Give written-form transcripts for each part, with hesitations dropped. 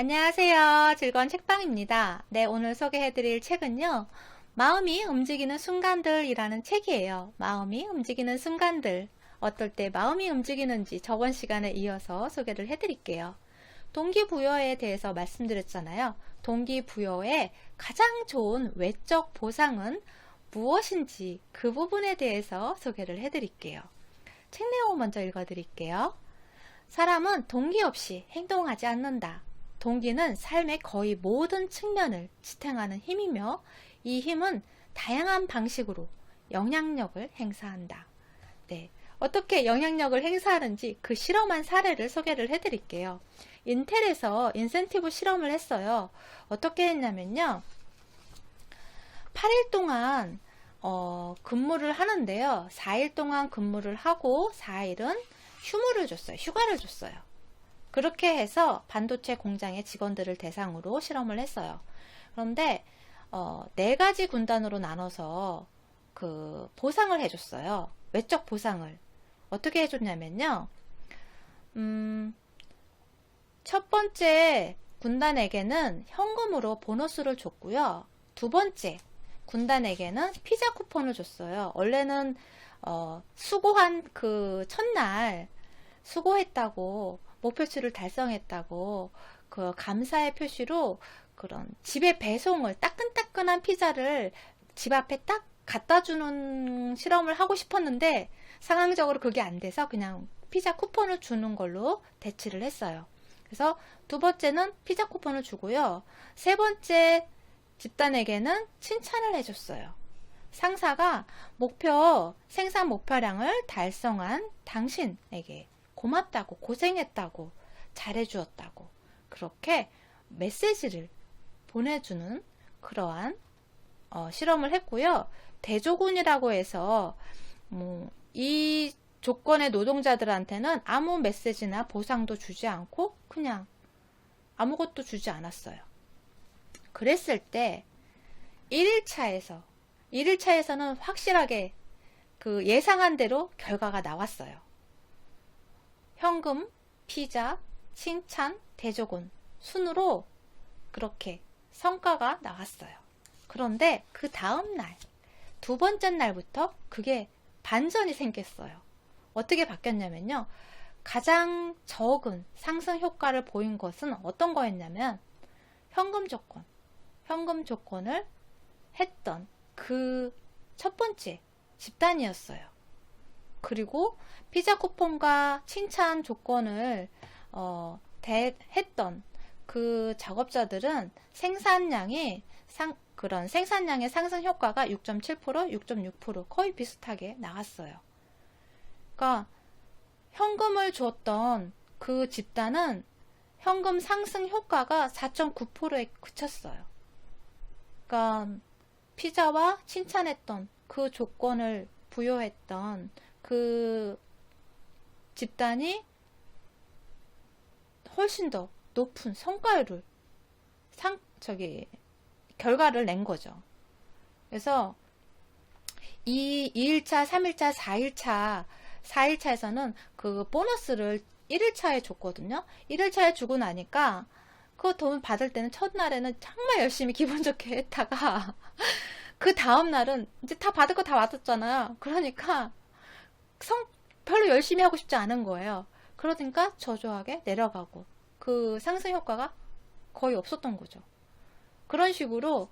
안녕하세요. 즐거운 책방입니다. 네, 오늘 소개해드릴 책은요. 마음이 움직이는 순간들이라는 책이에요. 마음이 움직이는 순간들. 어떨 때 마음이 움직이는지 저번 시간에 이어서 소개를 해드릴게요. 동기부여에 대해서 말씀드렸잖아요. 동기부여의 가장 좋은 외적 보상은 무엇인지 그 부분에 대해서 소개를 해드릴게요. 책 내용 먼저 읽어드릴게요. 사람은 동기 없이 행동하지 않는다. 동기는 삶의 거의 모든 측면을 지탱하는 힘이며 이 힘은 다양한 방식으로 영향력을 행사한다. 네, 어떻게 영향력을 행사하는지 그 실험한 사례를 소개를 해드릴게요. 인텔에서 인센티브 실험을 했어요. 어떻게 했냐면요. 8일 동안 근무를 하는데요. 4일 동안 근무를 하고 4일은 휴가를 줬어요. 그렇게 해서 반도체 공장의 직원들을 대상으로 실험을 했어요. 그런데 4가지 군단으로 나눠서 그 보상을 해줬어요. 외적 보상을. 어떻게 해줬냐면요. 첫 번째 군단에게는 현금으로 보너스를 줬고요. 두 번째 군단에게는 피자 쿠폰을 줬어요. 원래는 수고한 그 첫날 수고했다고 목표치를 달성했다고 그 감사의 표시로 그런 집에 배송을 따끈따끈한 피자를 집 앞에 딱 갖다 주는 실험을 하고 싶었는데 상황적으로 그게 안 돼서 그냥 피자 쿠폰을 주는 걸로 대치를 했어요. 그래서 두 번째는 피자 쿠폰을 주고요. 세 번째 집단에게는 칭찬을 해줬어요. 상사가 생산 목표량을 달성한 당신에게 고맙다고, 고생했다고, 잘해주었다고 그렇게 메시지를 보내주는 그러한 실험을 했고요. 대조군이라고 해서 이 조건의 노동자들한테는 아무 메시지나 보상도 주지 않고 그냥 아무것도 주지 않았어요. 그랬을 때 1일차에서는 확실하게 그 예상한 대로 결과가 나왔어요. 현금, 피자, 칭찬, 대조군 순으로 그렇게 성과가 나왔어요. 그런데 그 다음 날, 두 번째 날부터 그게 반전이 생겼어요. 어떻게 바뀌었냐면요. 가장 적은 상승 효과를 보인 것은 어떤 거였냐면 현금 조건을 했던 그 첫 번째 집단이었어요. 그리고 피자 쿠폰과 칭찬 조건을 했던 그 작업자들은 생산량의 상승 효과가 6.7%, 6.6% 거의 비슷하게 나왔어요. 그러니까 현금을 줬던 그 집단은 현금 상승 효과가 4.9%에 그쳤어요. 그러니까 피자와 칭찬했던 그 조건을 부여했던 그 집단이 훨씬 더 높은 성과율을 결과를 낸 거죠. 그래서 2일차, 3일차, 4일차에서는 그 보너스를 1일차에 줬거든요. 1일차에 주고 나니까 그 돈 받을 때는 첫날에는 정말 열심히 기분 좋게 했다가 그 다음날은 이제 다 받을 거 다 받았잖아요. 그러니까 별로 열심히 하고 싶지 않은 거예요. 그러니까 저조하게 내려가고 그 상승 효과가 거의 없었던 거죠. 그런 식으로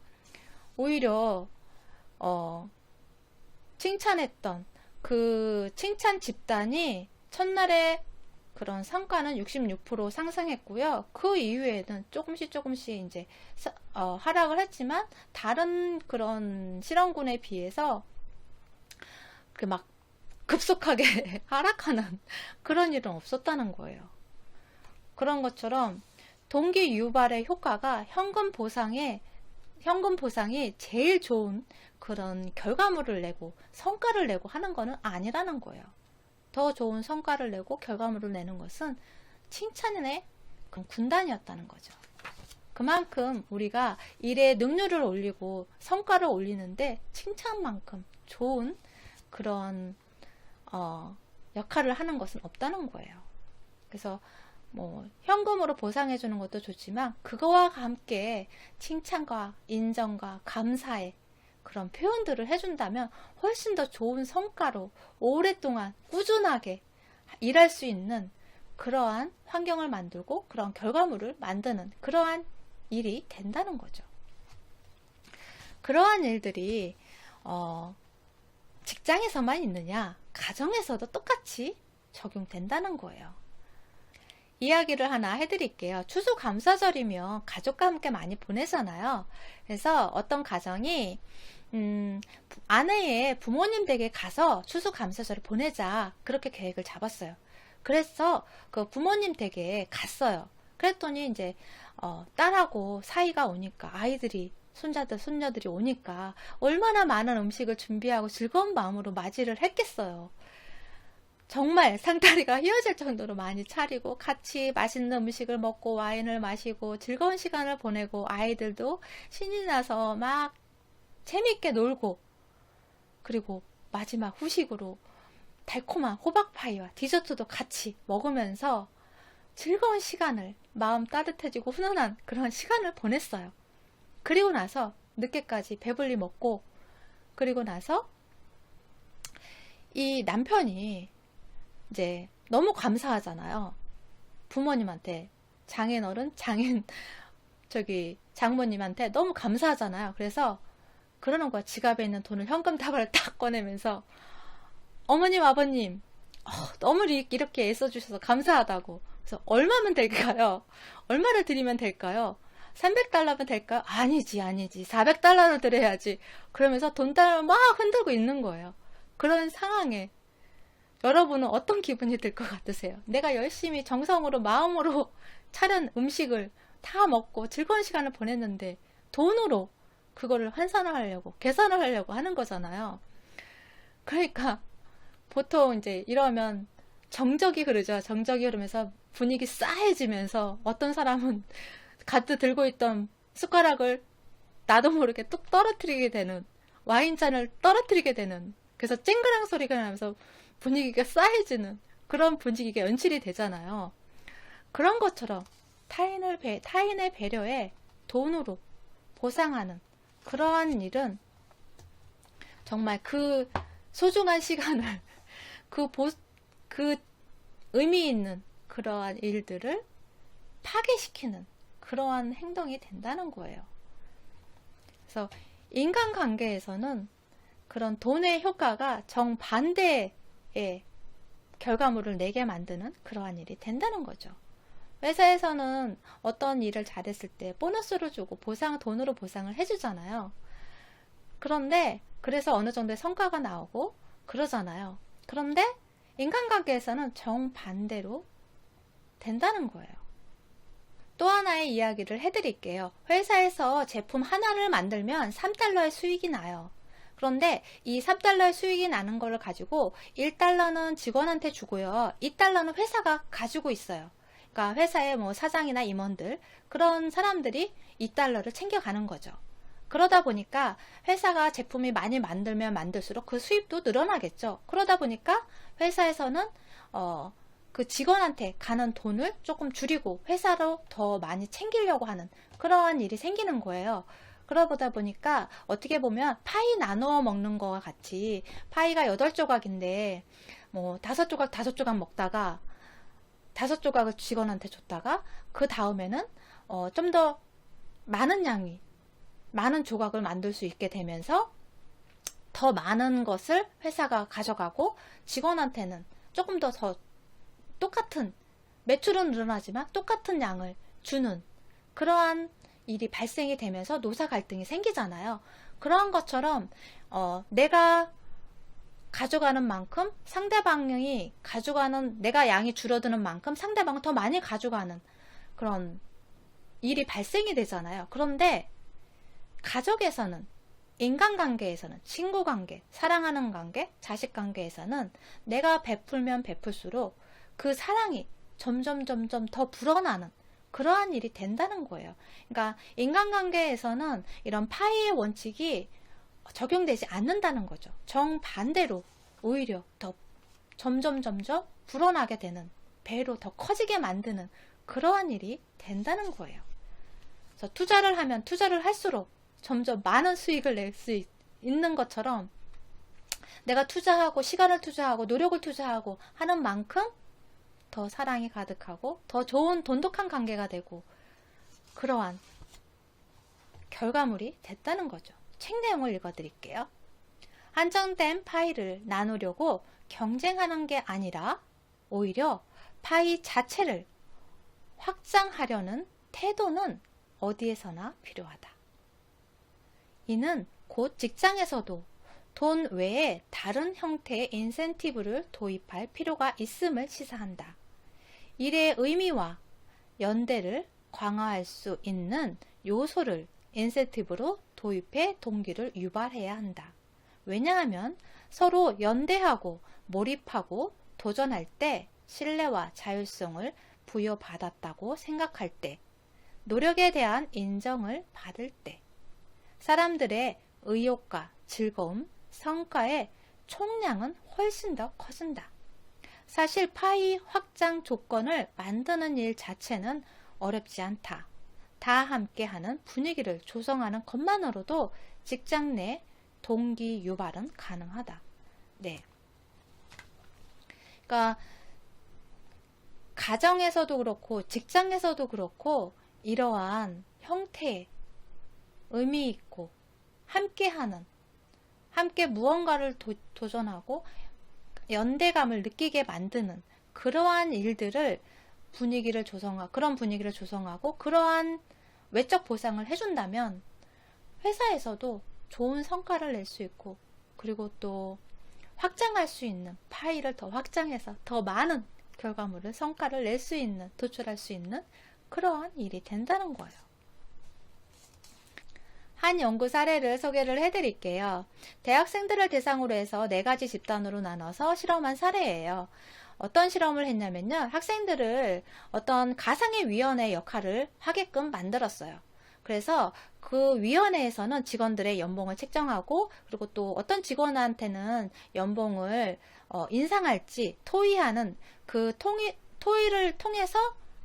오히려 칭찬했던 그 칭찬 집단이 첫날에 그런 성과는 66% 상승했고요. 그 이후에는 조금씩 이제 하락을 했지만 다른 그런 실험군에 비해서 그 막 급속하게 하락하는 그런 일은 없었다는 거예요. 그런 것처럼 동기 유발의 효과가 현금 보상이 제일 좋은 그런 결과물을 내고 성과를 내고 하는 거는 아니라는 거예요. 더 좋은 성과를 내고 결과물을 내는 것은 칭찬의 군단이었다는 거죠. 그만큼 우리가 일의 능률을 올리고 성과를 올리는데 칭찬만큼 좋은 그런 역할을 하는 것은 없다는 거예요. 그래서 뭐 현금으로 보상해 주는 것도 좋지만 그거와 함께 칭찬과 인정과 감사의 그런 표현들을 해준다면 훨씬 더 좋은 성과로 오랫동안 꾸준하게 일할 수 있는 그러한 환경을 만들고 그런 결과물을 만드는 그러한 일이 된다는 거죠. 그러한 일들이 직장에서만 있느냐? 가정에서도 똑같이 적용된다는 거예요. 이야기를 하나 해드릴게요. 추수감사절이면 가족과 함께 많이 보내잖아요. 그래서 어떤 가정이 아내의 부모님 댁에 가서 추수감사절을 보내자 그렇게 계획을 잡았어요. 그래서 그 부모님 댁에 갔어요. 그랬더니 이제 딸하고 사이가 오니까 아이들이 손자들 손녀들이 오니까 얼마나 많은 음식을 준비하고 즐거운 마음으로 맞이를 했겠어요. 정말 상다리가 휘어질 정도로 많이 차리고 같이 맛있는 음식을 먹고 와인을 마시고 즐거운 시간을 보내고 아이들도 신이 나서 막 재밌게 놀고 그리고 마지막 후식으로 달콤한 호박파이와 디저트도 같이 먹으면서 즐거운 시간을 마음 따뜻해지고 훈훈한 그런 시간을 보냈어요. 그리고 나서 늦게까지 배불리 먹고 그리고 나서 이 남편이 이제 너무 감사하잖아요. 부모님한테 장인어른, 장모님한테 너무 감사하잖아요. 그래서 그러는 거야. 지갑에 있는 돈을 현금 다발을 딱 꺼내면서 어머님, 아버님, 너무 이렇게 애써주셔서 감사하다고. 그래서 얼마면 될까요? 얼마를 드리면 될까요? 300달러면 될까요? 아니지. 400달러를 드려야지. 그러면서 돈달러를 막 흔들고 있는 거예요. 그런 상황에 여러분은 어떤 기분이 들 것 같으세요? 내가 열심히 정성으로 마음으로 차린 음식을 다 먹고 즐거운 시간을 보냈는데 돈으로 그거를 환산을 하려고 계산을 하려고 하는 거잖아요. 그러니까 보통 이제 이러면 정적이 흐르죠. 정적이 흐르면서 분위기 싸해지면서 어떤 사람은 가득 들고 있던 숟가락을 나도 모르게 뚝 떨어뜨리게 되는 와인잔을 떨어뜨리게 되는 그래서 쨍그랑 소리가 나면서 분위기가 싸해지는 그런 분위기가 연출이 되잖아요. 그런 것처럼 타인의 배려에 돈으로 보상하는 그러한 일은 정말 그 소중한 시간을 그 의미 있는 그러한 일들을 파괴시키는 그러한 행동이 된다는 거예요. 그래서 인간관계에서는 그런 돈의 효과가 정반대의 결과물을 내게 만드는 그러한 일이 된다는 거죠. 회사에서는 어떤 일을 잘했을 때 보너스를 주고 돈으로 보상을 해주잖아요. 그런데 그래서 어느 정도의 성과가 나오고 그러잖아요. 그런데 인간관계에서는 정반대로 된다는 거예요. 또 하나의 이야기를 해드릴게요. 회사에서 제품 하나를 만들면 3달러의 수익이 나요. 그런데 이 3달러의 수익이 나는 거를 가지고 1달러는 직원한테 주고요. 2달러는 회사가 가지고 있어요. 그러니까 회사의 뭐 사장이나 임원들 그런 사람들이 2달러를 챙겨가는 거죠. 그러다 보니까 회사가 제품이 많이 만들면 만들수록 그 수입도 늘어나겠죠. 그러다 보니까 회사에서는 그 직원한테 가는 돈을 조금 줄이고 회사로 더 많이 챙기려고 하는 그러한 일이 생기는 거예요. 그러다 보니까 어떻게 보면 파이 나누어 먹는 거와 같이 파이가 8조각인데 뭐 5조각 먹다가 5조각을 직원한테 줬다가 그 다음에는 좀 더 많은 조각을 만들 수 있게 되면서 더 많은 것을 회사가 가져가고 직원한테는 조금 더 똑같은 매출은 늘어나지만 똑같은 양을 주는 그러한 일이 발생이 되면서 노사 갈등이 생기잖아요. 그러한 것처럼 내가 가져가는 만큼 상대방이 가져가는 내가 양이 줄어드는 만큼 상대방은 더 많이 가져가는 그런 일이 발생이 되잖아요. 그런데 가족에서는 인간관계에서는 친구관계, 사랑하는 관계, 자식관계에서는 내가 베풀면 베풀수록 그 사랑이 점점 더 불어나는 그러한 일이 된다는 거예요. 그러니까 인간관계에서는 이런 파이의 원칙이 적용되지 않는다는 거죠. 정반대로 오히려 더 점점 불어나게 되는 배로 더 커지게 만드는 그러한 일이 된다는 거예요. 그래서 투자를 하면 투자를 할수록 점점 많은 수익을 낼 수 있는 것처럼 내가 투자하고 시간을 투자하고 노력을 투자하고 하는 만큼 더 사랑이 가득하고 더 좋은 돈독한 관계가 되고 그러한 결과물이 됐다는 거죠. 책 내용을 읽어드릴게요. 한정된 파이를 나누려고 경쟁하는 게 아니라 오히려 파이 자체를 확장하려는 태도는 어디에서나 필요하다. 이는 곧 직장에서도 돈 외에 다른 형태의 인센티브를 도입할 필요가 있음을 시사한다. 일의 의미와 연대를 강화할 수 있는 요소를 인센티브로 도입해 동기를 유발해야 한다. 왜냐하면 서로 연대하고 몰입하고 도전할 때 신뢰와 자율성을 부여받았다고 생각할 때, 노력에 대한 인정을 받을 때, 사람들의 의욕과 즐거움, 성과의 총량은 훨씬 더 커진다. 사실 파이 확장 조건을 만드는 일 자체는 어렵지 않다. 다 함께하는 분위기를 조성하는 것만으로도 직장 내 동기 유발은 가능하다. 네. 그러니까 가정에서도 그렇고 직장에서도 그렇고 이러한 형태의 의미 있고 함께 무언가를 도전하고 연대감을 느끼게 만드는 그러한 일들을 그런 분위기를 조성하고 그러한 외적 보상을 해준다면 회사에서도 좋은 성과를 낼 수 있고 그리고 또 확장할 수 있는 파이를 더 확장해서 더 많은 결과물을 성과를 낼 수 있는 도출할 수 있는 그러한 일이 된다는 거예요. 한 연구 사례를 소개를 해드릴게요. 대학생들을 대상으로 해서 4가지 집단으로 나눠서 실험한 사례예요. 어떤 실험을 했냐면요. 학생들을 어떤 가상의 위원회 역할을 하게끔 만들었어요. 그래서 그 위원회에서는 직원들의 연봉을 책정하고 그리고 또 어떤 직원한테는 연봉을 인상할지 토의하는 그 토의를 통해서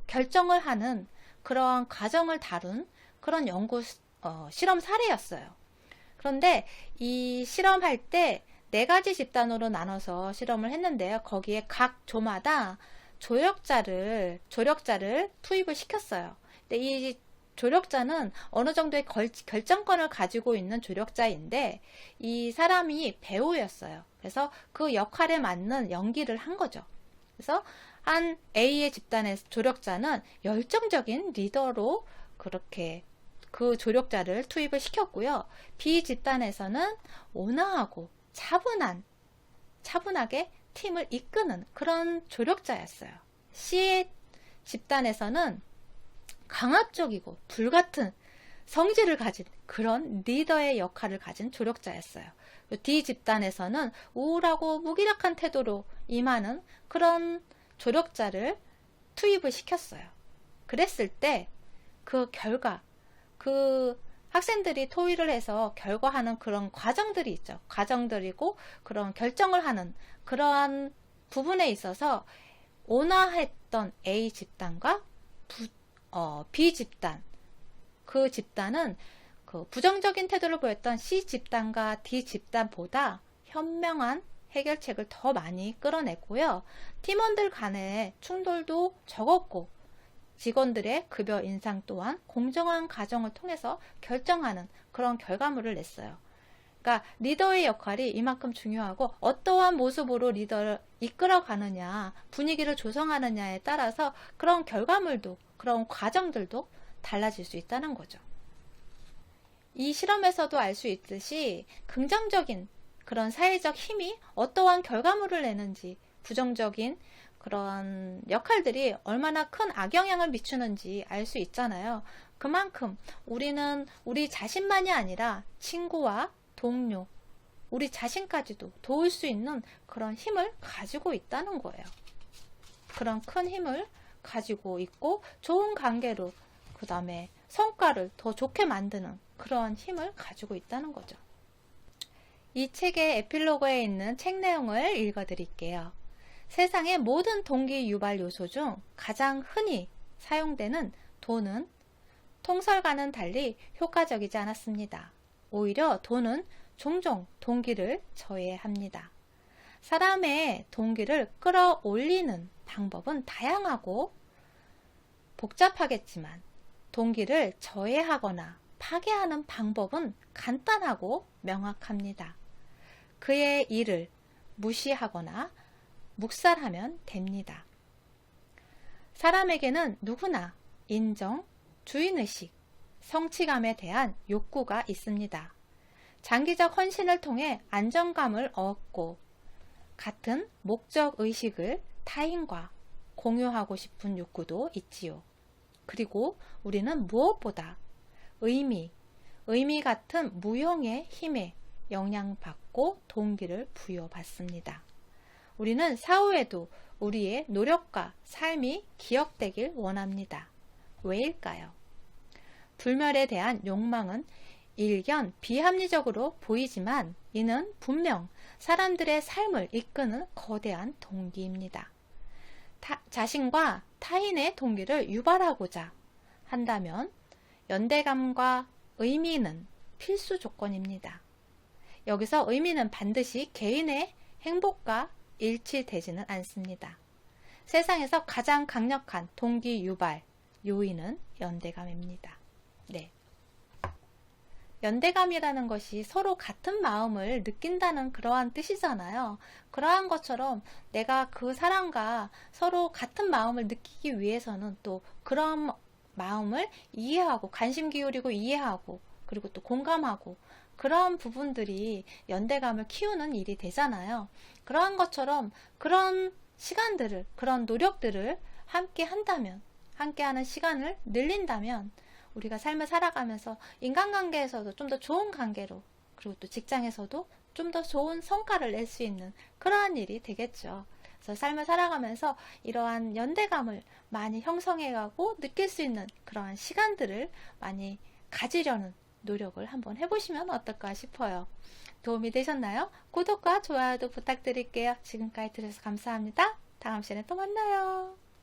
결정을 하는 그러한 과정을 다룬 그런 실험 사례였어요. 그런데 이 실험할 때 4가지 집단으로 나눠서 실험을 했는데요. 거기에 각 조마다 조력자를 투입을 시켰어요. 근데 이 조력자는 어느 정도의 결정권을 가지고 있는 조력자인데 이 사람이 배우였어요. 그래서 그 역할에 맞는 연기를 한 거죠. 그래서 한 A의 집단의 조력자는 열정적인 리더로 그렇게 그 조력자를 투입을 시켰고요. B 집단에서는 온화하고 차분하게 팀을 이끄는 그런 조력자였어요. C의 집단에서는 강압적이고 불같은 성질을 가진 그런 리더의 역할을 가진 조력자였어요. D 집단에서는 우울하고 무기력한 태도로 임하는 그런 조력자를 투입을 시켰어요. 그랬을 때 그 결과, 그 학생들이 토의를 해서 결과하는 그런 과정들이 있죠. 과정들이고 그런 결정을 하는 그러한 부분에 있어서 온화했던 A 집단과 B 집단, 그 집단은 그 부정적인 태도를 보였던 C 집단과 D 집단보다 현명한 해결책을 더 많이 끌어냈고요. 팀원들 간의 충돌도 적었고 직원들의 급여 인상 또한 공정한 과정을 통해서 결정하는 그런 결과물을 냈어요. 그러니까 리더의 역할이 이만큼 중요하고 어떠한 모습으로 리더를 이끌어가느냐, 분위기를 조성하느냐에 따라서 그런 결과물도, 그런 과정들도 달라질 수 있다는 거죠. 이 실험에서도 알 수 있듯이 긍정적인 그런 사회적 힘이 어떠한 결과물을 내는지, 부정적인 그런 역할들이 얼마나 큰 악영향을 미치는지 알 수 있잖아요. 그만큼 우리는 우리 자신만이 아니라 친구와 동료, 우리 자신까지도 도울 수 있는 그런 힘을 가지고 있다는 거예요. 그런 큰 힘을 가지고 있고 좋은 관계로 그 다음에 성과를 더 좋게 만드는 그런 힘을 가지고 있다는 거죠. 이 책의 에필로그에 있는 책 내용을 읽어드릴게요. 세상의 모든 동기 유발 요소 중 가장 흔히 사용되는 돈은 통설과는 달리 효과적이지 않았습니다. 오히려 돈은 종종 동기를 저해합니다. 사람의 동기를 끌어올리는 방법은 다양하고 복잡하겠지만 동기를 저해하거나 파괴하는 방법은 간단하고 명확합니다. 그의 일을 무시하거나 묵살하면 됩니다. 사람에게는 누구나 인정, 주인의식, 성취감에 대한 욕구가 있습니다. 장기적 헌신을 통해 안정감을 얻고 같은 목적의식을 타인과 공유하고 싶은 욕구도 있지요. 그리고 우리는 무엇보다 의미 같은 무형의 힘에 영향받고 동기를 부여받습니다. 우리는 사후에도 우리의 노력과 삶이 기억되길 원합니다. 왜일까요? 불멸에 대한 욕망은 일견 비합리적으로 보이지만 이는 분명 사람들의 삶을 이끄는 거대한 동기입니다. 자신과 타인의 동기를 유발하고자 한다면 연대감과 의미는 필수 조건입니다. 여기서 의미는 반드시 개인의 행복과 일치되지는 않습니다. 세상에서 가장 강력한 동기 유발 요인은 연대감입니다. 네. 연대감이라는 것이 서로 같은 마음을 느낀다는 그러한 뜻이잖아요. 그러한 것처럼 내가 그 사람과 서로 같은 마음을 느끼기 위해서는 또 그런 마음을 이해하고 관심 기울이고 이해하고 그리고 또 공감하고 그런 부분들이 연대감을 키우는 일이 되잖아요. 그러한 것처럼 그런 시간들을, 그런 노력들을 함께 한다면, 함께 하는 시간을 늘린다면 우리가 삶을 살아가면서 인간관계에서도 좀 더 좋은 관계로, 그리고 또 직장에서도 좀 더 좋은 성과를 낼 수 있는 그러한 일이 되겠죠. 그래서 삶을 살아가면서 이러한 연대감을 많이 형성해가고 느낄 수 있는 그러한 시간들을 많이 가지려는 노력을 한번 해보시면 어떨까 싶어요. 도움이 되셨나요? 구독과 좋아요도 부탁드릴게요. 지금까지 들어주셔서 감사합니다. 다음 시간에 또 만나요.